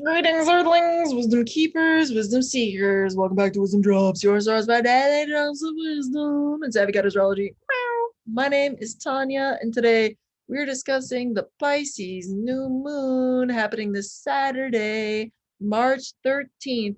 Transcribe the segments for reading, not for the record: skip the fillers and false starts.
Greetings, Earthlings, Wisdom Keepers, Wisdom Seekers. Welcome back to Wisdom Dropz, your source by daily drops of wisdom and savvy cat astrology. My name is Tanya, and today we're discussing the Pisces new moon happening this Saturday, March 13th,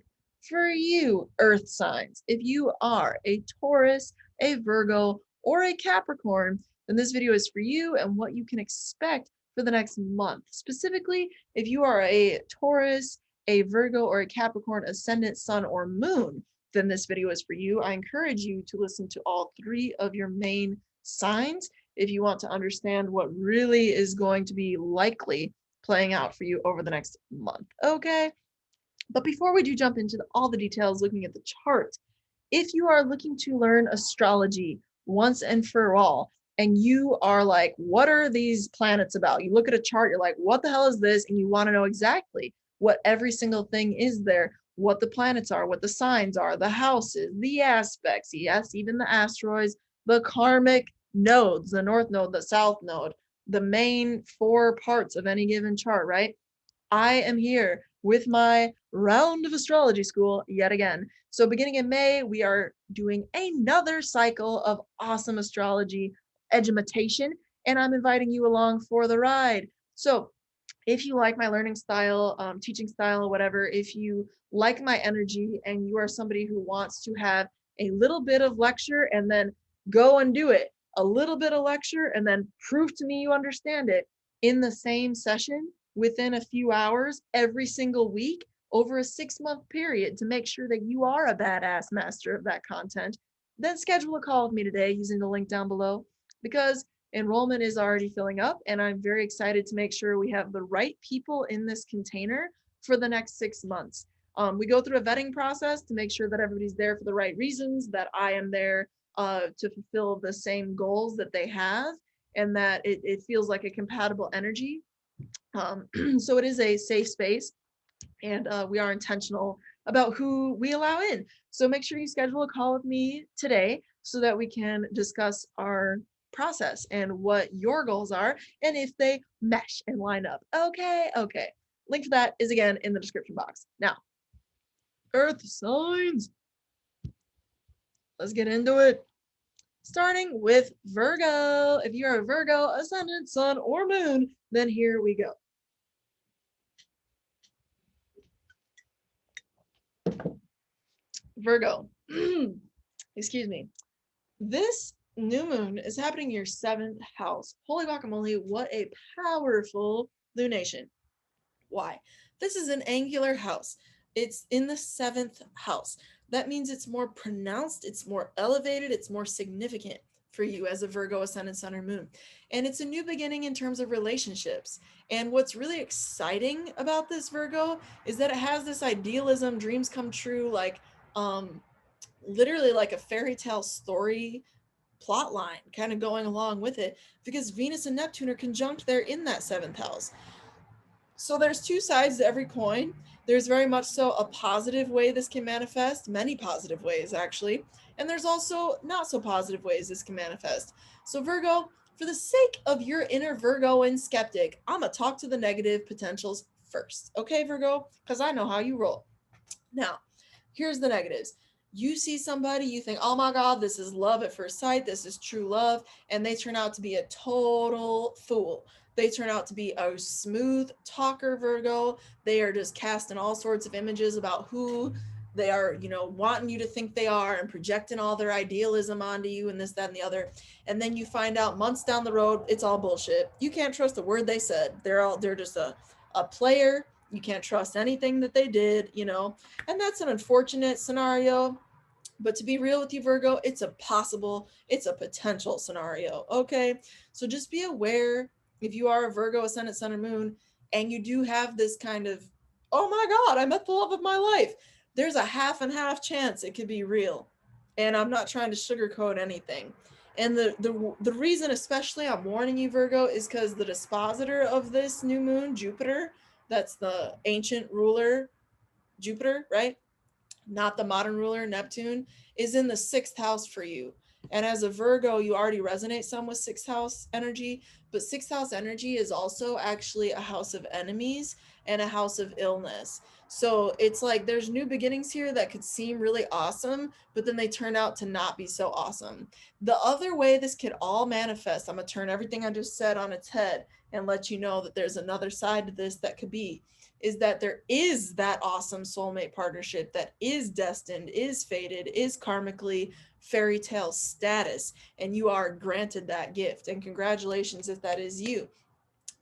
for you, Earth signs. If you are a Taurus, a Virgo, or a Capricorn, then this video is for you and what you can expect for the next month. Specifically, if you are a Taurus, a Virgo, or a Capricorn ascendant, sun, or moon, then this video is for you. I encourage you to listen to all three of your main signs if you want to understand what really is going to be likely playing out for you over the next month. Okay? But before we do jump into all the details looking at the chart, if you are looking to learn astrology once and for all, and you are like, what are these planets about? You look at a chart, you're like, what the hell is this? And you want to know exactly what every single thing is there, what the planets are, what the signs are, the houses, the aspects, yes, even the asteroids, the karmic nodes, the north node, the south node, the main four parts of any given chart, right? I am here with my round of astrology school yet again. So beginning in May, we are doing another cycle of awesome astrology edumatation, and I'm inviting you along for the ride. So if you like my learning style, teaching style, whatever, if you like my energy and you are somebody who wants to have a little bit of lecture and then go and do it, a little bit of lecture and then prove to me you understand it in the same session within a few hours every single week over a 6-month period to make sure that you are a badass master of that content, then schedule a call with me today using the link down below because enrollment is already filling up, and I'm very excited to make sure we have the right people in this container for the next 6 months. We go through a vetting process to make sure that everybody's there for the right reasons, that I am there to fulfill the same goals that they have, and that it feels like a compatible energy. So it is a safe space, and we are intentional about who we allow in. So make sure you schedule a call with me today so that we can discuss our process and what your goals are and if they mesh and line up. Okay. Link for that is again in the description box. Now, Earth signs. Let's get into it. Starting with Virgo. If you're a Virgo, ascendant, sun, or moon, then here we go. Virgo. Excuse me. This new moon is happening in your 7th house. Holy guacamole, what a powerful lunation. Why? This is an angular house. It's in the 7th house. That means it's more pronounced, it's more elevated, it's more significant for you as a Virgo ascendant, sun, or moon. And it's a new beginning in terms of relationships. And what's really exciting about this Virgo is that it has this idealism, dreams come true, like literally like a fairy tale story plot line kind of going along with it, because Venus and Neptune are conjunct there in that 7th house. So there's two sides to every coin. There's very much so a positive way this can manifest, many positive ways actually, and there's also not so positive ways this can manifest. So Virgo, for the sake of your inner Virgo and skeptic, I'm gonna talk to the negative potentials first, okay, Virgo? Because I know how you roll. Now, here's the negatives. You see somebody, you think, oh my God, this is love at first sight, this is true love, and they turn out to be a total fool. They turn out to be a smooth talker, Virgo. They are just casting all sorts of images about who they are, wanting you to think they are and projecting all their idealism onto you and this, that, and the other. And then you find out months down the road, it's all bullshit. You can't trust a word they said. They're just a player. You can't trust anything that they did, and that's an unfortunate scenario. But to be real with you, Virgo, it's a potential scenario, okay? So just be aware if you are a Virgo, ascendant, sun, or moon, and you do have this kind of, oh my God, I met the love of my life. There's a half and half chance it could be real. And I'm not trying to sugarcoat anything. And the reason especially I'm warning you, Virgo, is because the dispositor of this new moon, Jupiter, that's the ancient ruler, Jupiter, right? Not the modern ruler, Neptune, is in the 6th house for you. And as a Virgo, you already resonate some with 6th house energy, But sixth house energy is also actually a house of enemies and a house of illness. So it's like there's new beginnings here that could seem really awesome, but then they turn out to not be so awesome. The other way this could all manifest, I'm going to turn everything I just said on its head and let you know that there's another side to this that could be, is that there is that awesome soulmate partnership that is destined, is fated, is karmically fairy tale status, and you are granted that gift. And congratulations if that is you.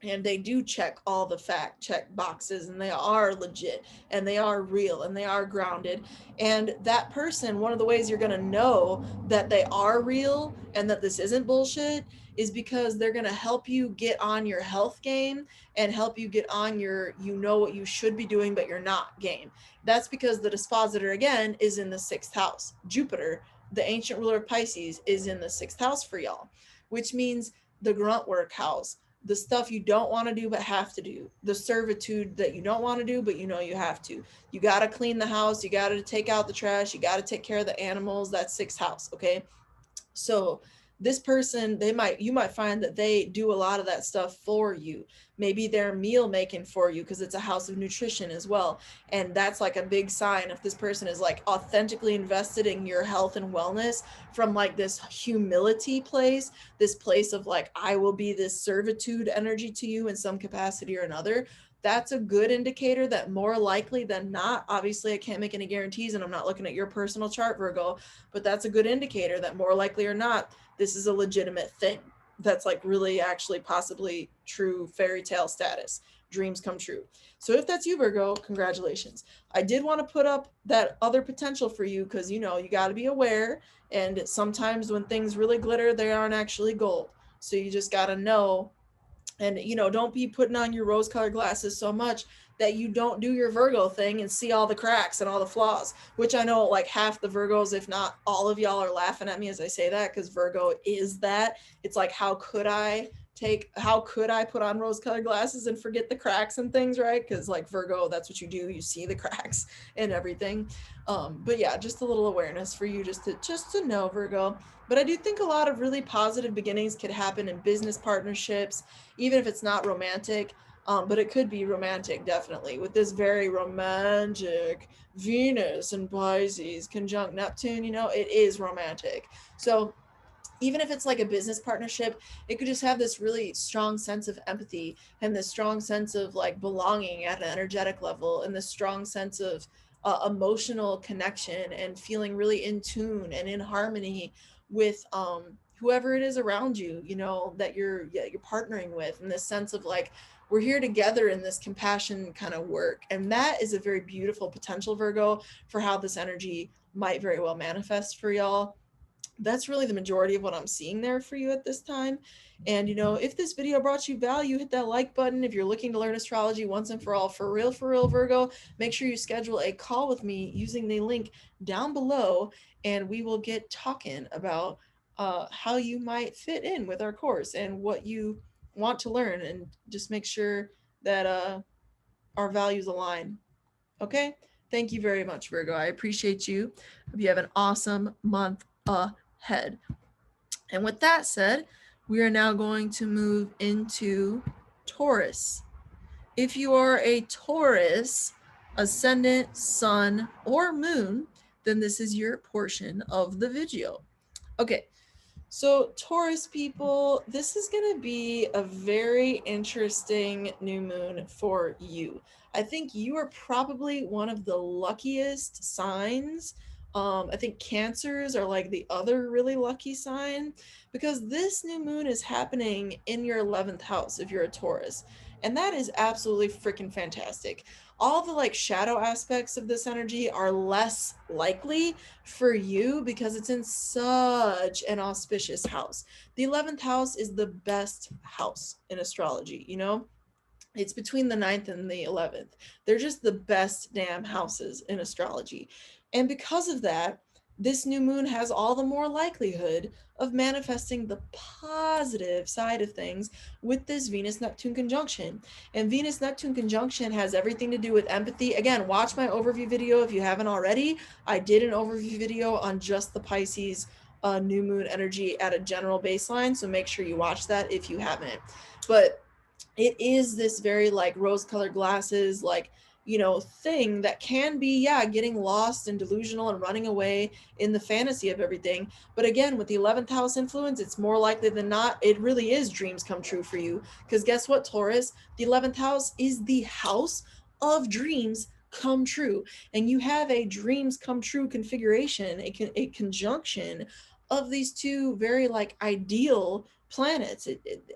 And they do check all the fact check boxes, and they are legit, and they are real, and they are grounded. And that person, one of the ways you're going to know that they are real and that this isn't bullshit is because they're going to help you get on your health game and help you get on your, you know what you should be doing but you're not game. That's because the dispositor again is in the sixth house. Jupiter, the ancient ruler of Pisces, is in the sixth house for y'all, which means the grunt work house, the stuff you don't want to do but have to do, the servitude that you don't want to do but you know you have to. You got to clean the house, you got to take out the trash, you got to take care of the animals. That's sixth house. Okay, so this person, you might find that they do a lot of that stuff for you. Maybe they're meal making for you because it's a house of nutrition as well. And that's like a big sign if this person is like authentically invested in your health and wellness from like this humility place, this place of like, I will be this servitude energy to you in some capacity or another. That's a good indicator that more likely than not, obviously I can't make any guarantees and I'm not looking at your personal chart, Virgo, but that's a good indicator that more likely or not, this is a legitimate thing. That's like really actually possibly true fairy tale status. Dreams come true. So if that's you, Virgo, congratulations. I did want to put up that other potential for you because, you know, you got to be aware. And sometimes when things really glitter, they aren't actually gold. So you just got to know. And, you know, don't be putting on your rose colored glasses so much that you don't do your Virgo thing and see all the cracks and all the flaws, which I know like half the Virgos, if not all of y'all, are laughing at me as I say that because Virgo is that. It's like, how could I put on rose colored glasses and forget the cracks and things, right? Because like Virgo, that's what you do. You see the cracks and everything. But yeah, just a little awareness for you just to know, Virgo. But I do think a lot of really positive beginnings could happen in business partnerships, even if it's not romantic. But it could be romantic, definitely, with this very romantic Venus and Pisces conjunct Neptune. You know, it is romantic. So even if it's like a business partnership, it could just have this really strong sense of empathy and this strong sense of like belonging at an energetic level and this strong sense of emotional connection and feeling really in tune and in harmony with whoever it is around you, you know, that you're partnering with, in this sense of like, we're here together in this compassion kind of work. And that is a very beautiful potential, Virgo, for how this energy might very well manifest for y'all. That's really the majority of what I'm seeing there for you at this time. And, you know, if this video brought you value, hit that like button. If you're looking to learn astrology once and for all, for real, Virgo, make sure you schedule a call with me using the link down below, and we will get talking about how you might fit in with our course and what you want to learn, and just make sure that our values align. Okay? Thank you very much, Virgo. I appreciate you. Hope you have an awesome month ahead. And with that said, we are now going to move into Taurus. If you are a Taurus, ascendant, sun, or moon, then this is your portion of the video. Okay, so Taurus people, this is going to be a very interesting new moon for you. I think you are probably one of the luckiest signs. I think Cancers are like the other really lucky sign, because this new moon is happening in your 11th house if you're a Taurus. And that is absolutely freaking fantastic. All the like shadow aspects of this energy are less likely for you because it's in such an auspicious house. The 11th house is the best house in astrology, you know? It's between the 9th and the 11th. They're just the best damn houses in astrology. And because of that, this new moon has all the more likelihood of manifesting the positive side of things with this Venus-Neptune conjunction. And Venus-Neptune conjunction has everything to do with empathy. Again, watch my overview video if you haven't already. I did an overview video on just the Pisces new moon energy at a general baseline, so make sure you watch that if you haven't. But it is this very like rose-colored glasses, like, you know, thing that can be, yeah, getting lost and delusional and running away in the fantasy of everything. But again, with the 11th house influence, it's more likely than not it really is dreams come true for you. Because guess what, Taurus, the 11th house is the house of dreams come true, and you have a dreams come true configuration, a conjunction of these two very like ideal planets.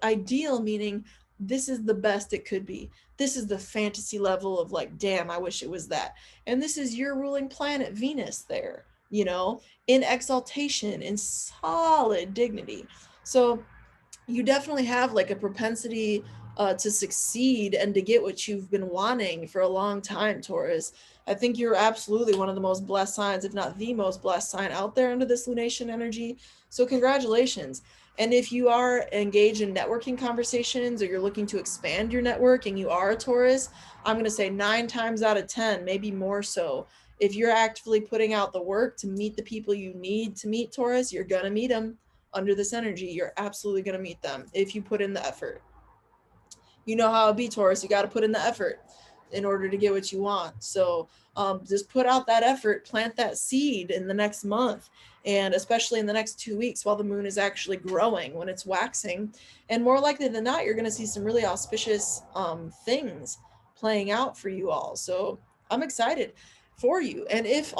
Ideal meaning this is the best it could be. This is the fantasy level of like, damn, I wish it was that. And this is your ruling planet, Venus, there, you know, in exaltation, in solid dignity. So you definitely have like a propensity to succeed and to get what you've been wanting for a long time, Taurus. I think you're absolutely one of the most blessed signs, if not the most blessed sign out there under this lunation energy. So congratulations. And if you are engaged in networking conversations or you're looking to expand your network and you are a Taurus, I'm going to say 9 times out of 10, maybe more so, if you're actively putting out the work to meet the people you need to meet, Taurus, you're going to meet them under this energy. You're absolutely going to meet them if you put in the effort. You know how it be, Taurus. You got to put in the effort in order to get what you want. So just put out that effort, plant that seed in the next month, and especially in the next 2 weeks while the moon is actually growing, when it's waxing. And more likely than not, you're going to see some really auspicious things playing out for you all. So I'm excited for you. And if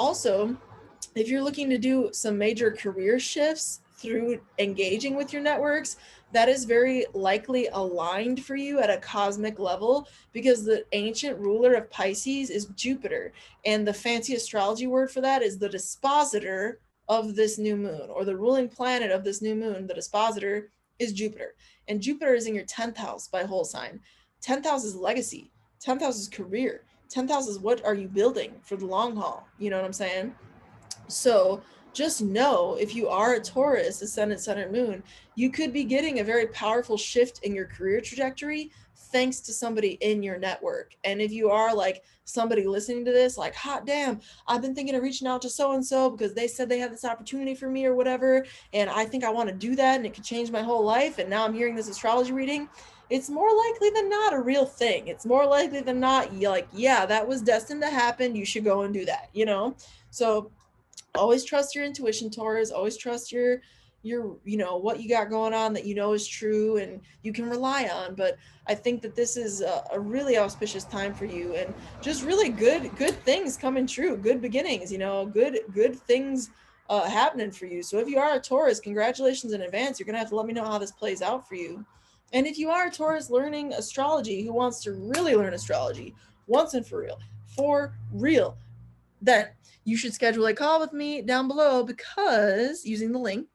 you're looking to do some major career shifts through engaging with your networks, that is very likely aligned for you at a cosmic level, because the ancient ruler of Pisces is Jupiter. And the fancy astrology word for that is the dispositor of this new moon, or the ruling planet of this new moon. The dispositor is Jupiter. And Jupiter is in your 10th house by whole sign. 10th house is legacy, 10th house is career, 10th house is what are you building for the long haul. You know what I'm saying? So just know, if you are a Taurus, ascendant, sun, and moon, you could be getting a very powerful shift in your career trajectory thanks to somebody in your network. And if you are like somebody listening to this, like, hot damn, I've been thinking of reaching out to so and so because they said they had this opportunity for me or whatever, and I think I want to do that and it could change my whole life, and now I'm hearing this astrology reading, it's more likely than not a real thing. It's more likely than not, like, yeah, that was destined to happen. You should go and do that, you know? So always trust your intuition, Taurus. Always trust your you know, what you got going on that you know is true and you can rely on. But I think that this is a really auspicious time for you, and just really good things coming true, good beginnings, you know, good things happening for you. So if you are a Taurus, congratulations in advance. You're gonna have to let me know how this plays out for you. And if you are a Taurus learning astrology, who wants to really learn astrology once and for real, then you should schedule a call with me down below, because using the link,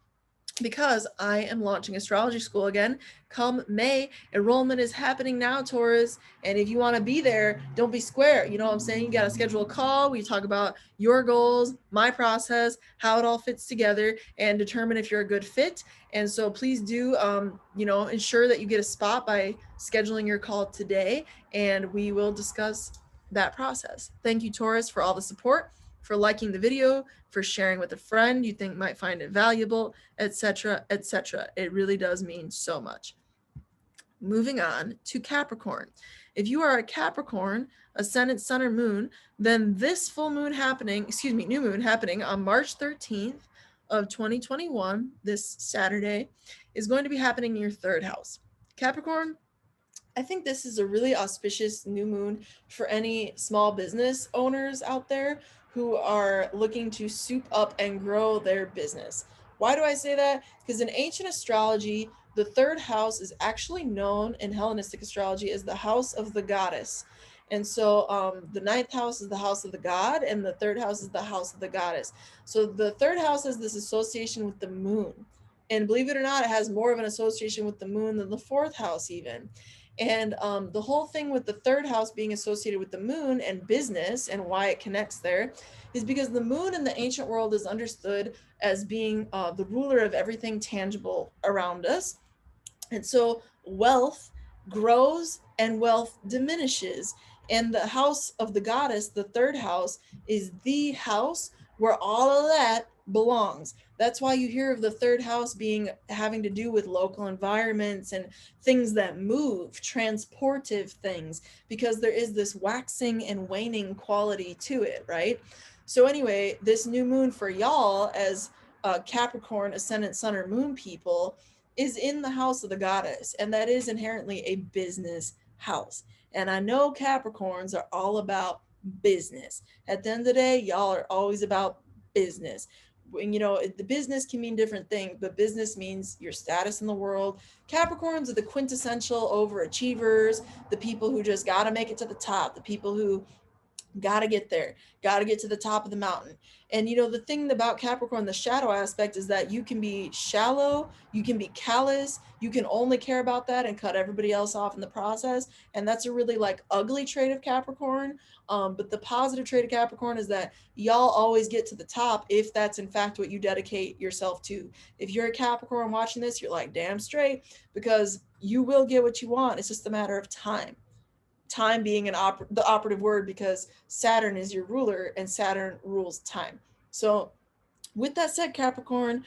because I am launching astrology school again come May. Enrollment is happening now, Taurus. And if you want to be there, don't be square. You know what I'm saying? You got to schedule a call. We talk about your goals, my process, how it all fits together, and determine if you're a good fit. And so please do, you know, ensure that you get a spot by scheduling your call today, and we will discuss that process. Thank you, Taurus, for all the support, for liking the video, for sharing with a friend you think might find it valuable, etc., etc. It really does mean so much. Moving on to Capricorn. If you are a Capricorn, ascendant, sun, or moon, then this full moon happening, new moon happening on March 13th of 2021, this Saturday, is going to be happening in your 3rd house. Capricorn, I think this is a really auspicious new moon for any small business owners out there who are looking to soup up and grow their business. Why do I say that? Because in ancient astrology, the 3rd house is actually known in Hellenistic astrology as the house of the goddess. And so the 9th house is the house of the god, and the 3rd house is the house of the goddess. So the 3rd house has this association with the moon. And believe it or not, it has more of an association with the moon than the 4th house even. And the whole thing with the 3rd house being associated with the moon and business, and why it connects there, is because the moon in the ancient world is understood as being the ruler of everything tangible around us. And so wealth grows and wealth diminishes. And the house of the goddess, the 3rd house, is the house where all of that belongs. That's why you hear of the third house being having to do with local environments and things that move, transportive things, because there is this waxing and waning quality to it, right? So anyway, this new moon for y'all as Capricorn ascendant sun or moon people is in the house of the goddess, and that is inherently a business house. And I know Capricorns are all about business. At the end of the day, y'all are always about business. You know, the business can mean different things, but business means your status in the world. Capricorns are the quintessential overachievers, the people who just got to make it to the top, the people who got to get there, got to get to the top of the mountain. And you know, the thing about Capricorn, the shadow aspect, is that you can be shallow, you can be callous, you can only care about that and cut everybody else off in the process. And that's a really like ugly trait of Capricorn. But the positive trait of Capricorn is that y'all always get to the top if that's in fact what you dedicate yourself to. If you're a Capricorn watching this, you're like, damn straight, because you will get what you want. It's just a matter of time. Time being the operative word, because Saturn is your ruler and Saturn rules time. So with that said, Capricorn,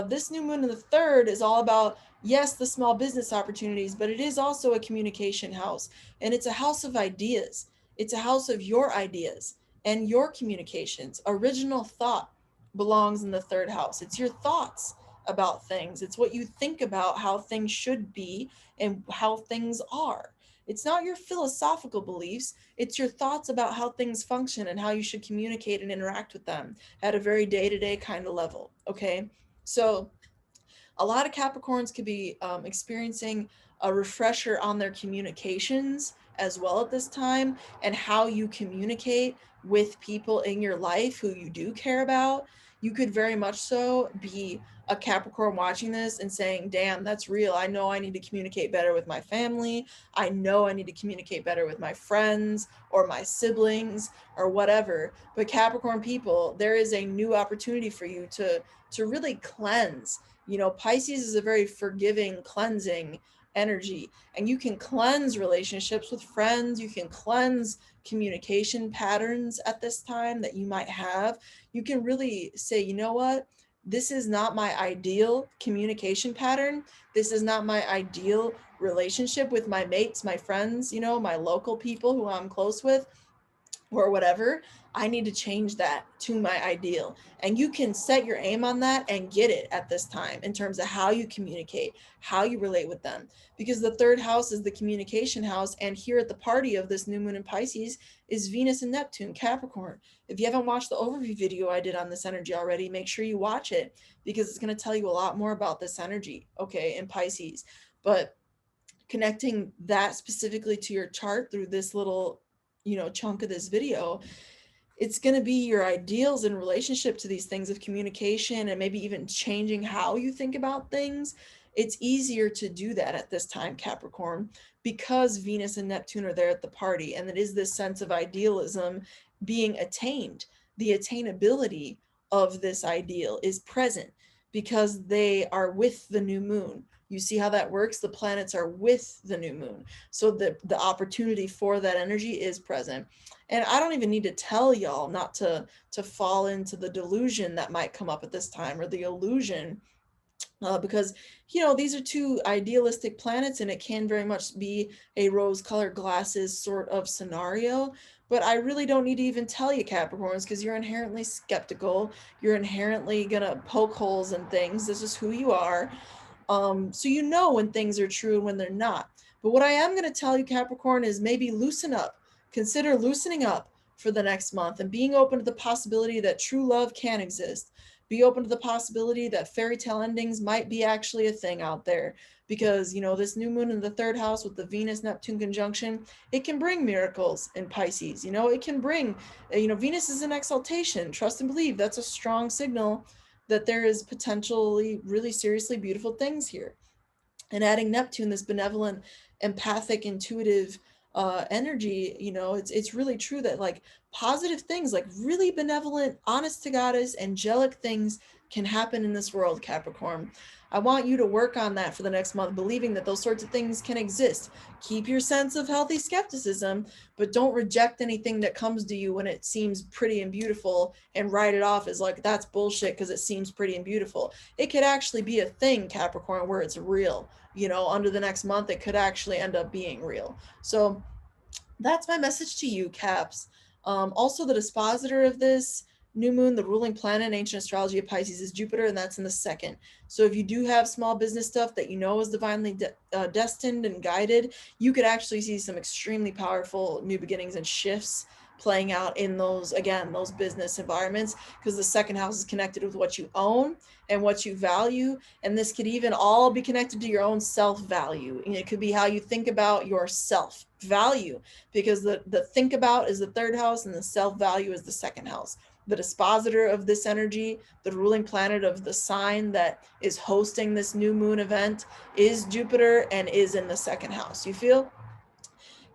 this new moon in the third is all about, yes, the small business opportunities, but it is also a communication house. And it's a house of ideas. It's a house of your ideas and your communications. Original thought belongs in the third house. It's your thoughts about things. It's what you think about how things should be and how things are. It's not your philosophical beliefs. It's your thoughts about how things function and how you should communicate and interact with them at a very day-to-day kind of level. Okay, so a lot of Capricorns could be experiencing a refresher on their communications as well at this time, and how you communicate with people in your life who you do care about. You could very much so be a Capricorn watching this and saying, damn, that's real. I know I need to communicate better with my family. I know I need to communicate better with my friends or my siblings or whatever. But Capricorn people, there is a new opportunity for you to really cleanse. You know, Pisces is a very forgiving, cleansing energy, and you can cleanse relationships with friends. You can cleanse communication patterns at this time that you might have. You can really say, you know what? This is not my ideal communication pattern. This is not my ideal relationship with my mates, my friends, you know, my local people who I'm close with or whatever. I need to change that to my ideal. And you can set your aim on that and get it at this time in terms of how you communicate, how you relate with them. Because the third house is the communication house. And here at the party of this new moon in Pisces is Venus and Neptune, Capricorn. If you haven't watched the overview video I did on this energy already, make sure you watch it, because it's going to tell you a lot more about this energy, okay, in Pisces. But connecting that specifically to your chart through this little, you know, chunk of this video, it's going to be your ideals in relationship to these things of communication and maybe even changing how you think about things. It's easier to do that at this time, Capricorn, because Venus and Neptune are there at the party, and it is this sense of idealism being attained. The attainability of this ideal is present because they are with the new moon. You see how that works? The planets are with the new moon. So the opportunity for that energy is present. And I don't even need to tell y'all not to fall into the delusion that might come up at this time, or the illusion, because, you know, these are two idealistic planets and it can very much be a rose-colored glasses sort of scenario. But I really don't need to even tell you, Capricorns, because you're inherently skeptical. You're inherently gonna poke holes in things. This is who you are. So you know when things are true and when they're not. But what I am going to tell you, Capricorn, is maybe loosen up. Consider loosening up for the next month and being open to the possibility that true love can exist. Be open to the possibility that fairy tale endings might be actually a thing out there. Because, you know, this new moon in the third house with the Venus-Neptune conjunction, it can bring miracles in Pisces. You know, it can bring, you know, Venus is an exaltation. Trust and believe. That's a strong signal that there is potentially really seriously beautiful things here. And adding Neptune, this benevolent, empathic, intuitive energy, you know, it's really true that like positive things, like really benevolent, honest to goddess, angelic things can happen in this world, Capricorn. I want you to work on that for the next month, believing that those sorts of things can exist. Keep your sense of healthy skepticism, but don't reject anything that comes to you when it seems pretty and beautiful and write it off as like, that's bullshit because it seems pretty and beautiful. It could actually be a thing, Capricorn, where it's real. You know, under the next month, it could actually end up being real. So that's my message to you, Caps. Also, the dispositor of this new moon, the ruling planet in ancient astrology of Pisces, is Jupiter, and that's in the second. So if you do have small business stuff that you know is divinely destined and guided, you could actually see some extremely powerful new beginnings and shifts playing out in those, again, those business environments, because the second house is connected with what you own and what you value. And this could even all be connected to your own self-value. And it could be how you think about your self-value, because the think about is the third house and the self-value is the second house. The dispositor of this energy, the ruling planet of the sign that is hosting this new moon event, is Jupiter and is in the second house. You feel?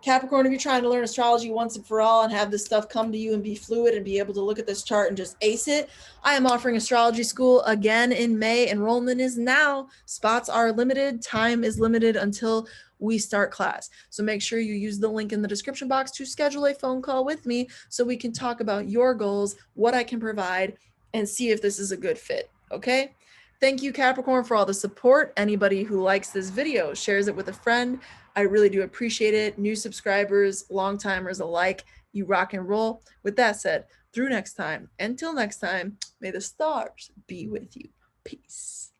Capricorn, if you're trying to learn astrology once and for all and have this stuff come to you and be fluid and be able to look at this chart and just ace it, I am offering astrology school again in May. Enrollment is now. Spots are limited. Time is limited until we start class. So make sure you use the link in the description box to schedule a phone call with me so we can talk about your goals, what I can provide, and see if this is a good fit. Okay? Thank you, Capricorn, for all the support. Anybody who likes this video, shares it with a friend, I really do appreciate it. New subscribers, long timers alike, you rock and roll. With that said, through next time, until next time, may the stars be with you. Peace.